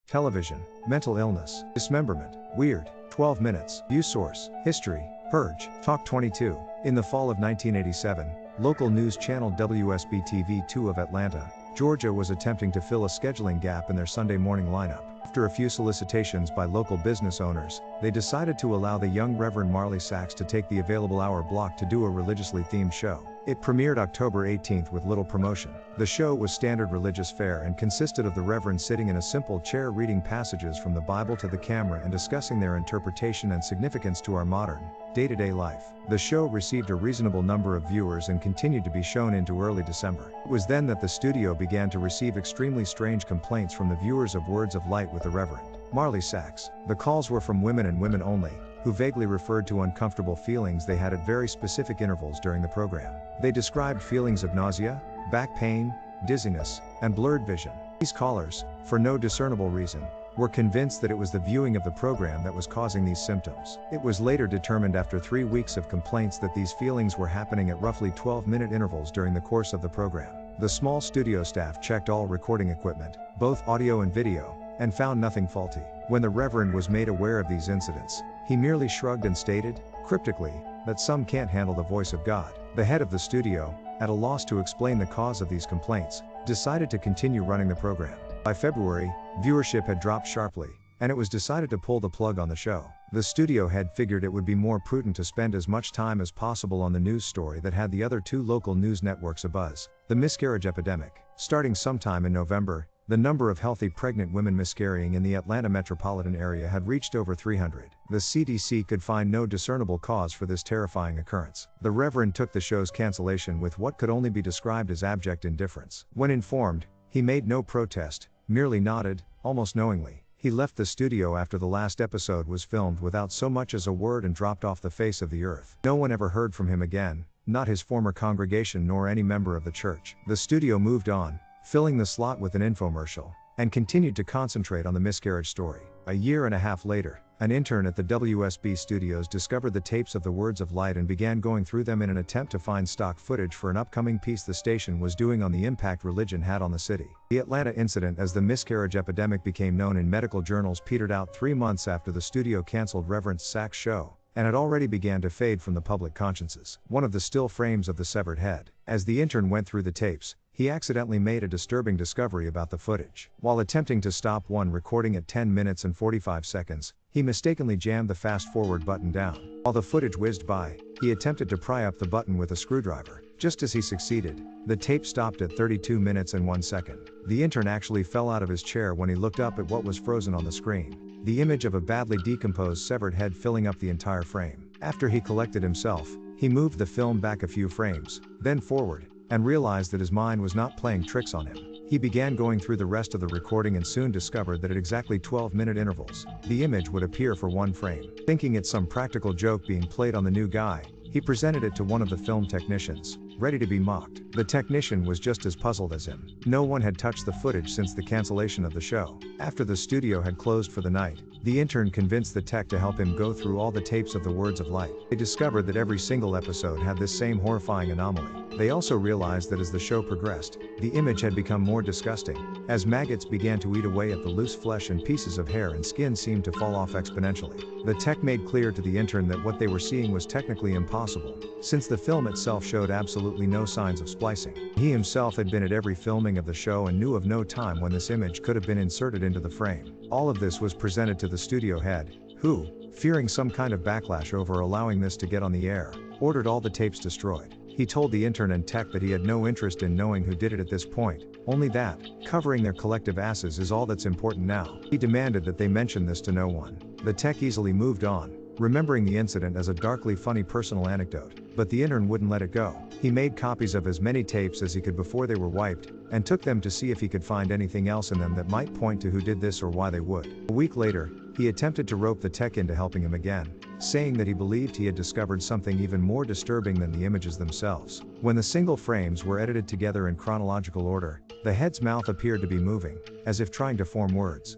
television, mental illness, dismemberment, weird, 12 minutes, view source, history, purge, talk 22. In the fall of 1987, local news channel WSB-TV2 of Atlanta, Georgia was attempting to fill a scheduling gap in their Sunday morning lineup. After a few solicitations by local business owners, they decided to allow the young Reverend Marley Sachs to take the available hour block to do a religiously themed show. It premiered October 18th with little promotion. The show was standard religious fare and consisted of the Reverend sitting in a simple chair reading passages from the Bible to the camera and discussing their interpretation and significance to our modern, day-to-day life. The show received a reasonable number of viewers and continued to be shown into early December. It was then that the studio began to receive extremely strange complaints from the viewers of Words of Light with the Reverend Marley Sachs. The calls were from women and women only, who vaguely referred to uncomfortable feelings they had at very specific intervals during the program. They described feelings of nausea, back pain, dizziness, and blurred vision. These callers, for no discernible reason, were convinced that it was the viewing of the program that was causing these symptoms. It was later determined after 3 weeks of complaints that these feelings were happening at roughly 12-minute intervals during the course of the program. The small studio staff checked all recording equipment, both audio and video, and found nothing faulty. When the Reverend was made aware of these incidents, he merely shrugged and stated, cryptically, that some can't handle the voice of God. The head of the studio, at a loss to explain the cause of these complaints, decided to continue running the program. By February, viewership had dropped sharply, and it was decided to pull the plug on the show. The studio head figured it would be more prudent to spend as much time as possible on the news story that had the other 2 local news networks abuzz, the miscarriage epidemic. Starting sometime in November, the number of healthy pregnant women miscarrying in the Atlanta metropolitan area had reached over 300. The CDC could find no discernible cause for this terrifying occurrence. The Reverend took the show's cancellation with what could only be described as abject indifference. When informed, he made no protest, merely nodded, almost knowingly. He left the studio after the last episode was filmed without so much as a word and dropped off the face of the earth. No one ever heard from him again, not his former congregation nor any member of the church. The studio moved on, filling the slot with an infomercial, and continued to concentrate on the miscarriage story. A year and a half later, an intern at the WSB studios discovered the tapes of the Words of Light and began going through them in an attempt to find stock footage for an upcoming piece the station was doing on the impact religion had on the city. The Atlanta incident as the miscarriage epidemic became known in medical journals petered out 3 months after the studio canceled Reverend Sachs' show, and it already began to fade from the public consciences. One of the still frames of the severed head. As the intern went through the tapes, he accidentally made a disturbing discovery about the footage. While attempting to stop one recording at 10 minutes and 45 seconds, he mistakenly jammed the fast-forward button down. While the footage whizzed by, he attempted to pry up the button with a screwdriver. Just as he succeeded, the tape stopped at 32 minutes and 1 second. The intern actually fell out of his chair when he looked up at what was frozen on the screen, the image of a badly decomposed severed head filling up the entire frame. After he collected himself, he moved the film back a few frames, then forward, and realized that his mind was not playing tricks on him. He began going through the rest of the recording and soon discovered that at exactly 12-minute intervals, the image would appear for 1 frame. Thinking it's some practical joke being played on the new guy, he presented it to one of the film technicians, ready to be mocked. The technician was just as puzzled as him. No one had touched the footage since the cancellation of the show. After the studio had closed for the night, the intern convinced the tech to help him go through all the tapes of the Words of Light. They discovered that every single episode had this same horrifying anomaly. They also realized that as the show progressed, the image had become more disgusting, as maggots began to eat away at the loose flesh and pieces of hair and skin seemed to fall off exponentially. The tech made clear to the intern that what they were seeing was technically impossible, since the film itself showed absolutely no signs of splicing. He himself had been at every filming of the show and knew of no time when this image could have been inserted into the frame. All of this was presented to the studio head, who, fearing some kind of backlash over allowing this to get on the air, ordered all the tapes destroyed. He told the intern and tech that he had no interest in knowing who did it at this point, only that, covering their collective asses is all that's important now. He demanded that they mention this to no one. The tech easily moved on, remembering the incident as a darkly funny personal anecdote, but the intern wouldn't let it go. He made copies of as many tapes as he could before they were wiped, and took them to see if he could find anything else in them that might point to who did this or why they would. A week later, he attempted to rope the tech into helping him again, saying that he believed he had discovered something even more disturbing than the images themselves. When the single frames were edited together in chronological order, the head's mouth appeared to be moving, as if trying to form words.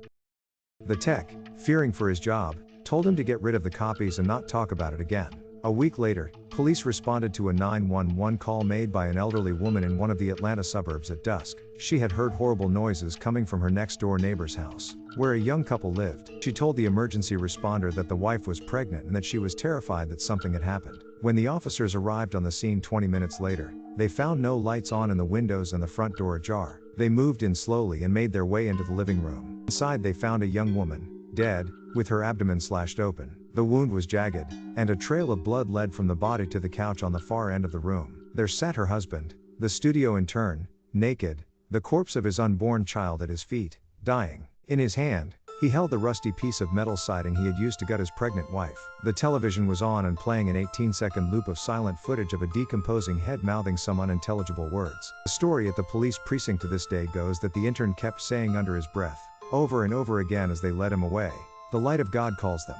The tech, fearing for his job, told him to get rid of the copies and not talk about it again. A week later, police responded to a 911 call made by an elderly woman in one of the Atlanta suburbs at dusk. She had heard horrible noises coming from her next-door neighbor's house, where a young couple lived. She told the emergency responder that the wife was pregnant and that she was terrified that something had happened. When the officers arrived on the scene 20 minutes later, they found no lights on in the windows and the front door ajar. They moved in slowly and made their way into the living room. Inside they found a young woman, dead, with her abdomen slashed open. The wound was jagged, and a trail of blood led from the body to the couch on the far end of the room. There sat her husband, the studio intern, naked, the corpse of his unborn child at his feet, dying. In his hand, he held the rusty piece of metal siding he had used to gut his pregnant wife. The television was on and playing an 18-second loop of silent footage of a decomposing head mouthing some unintelligible words. The story at the police precinct to this day goes that the intern kept saying under his breath, over and over again as they led him away, "The light of God calls them."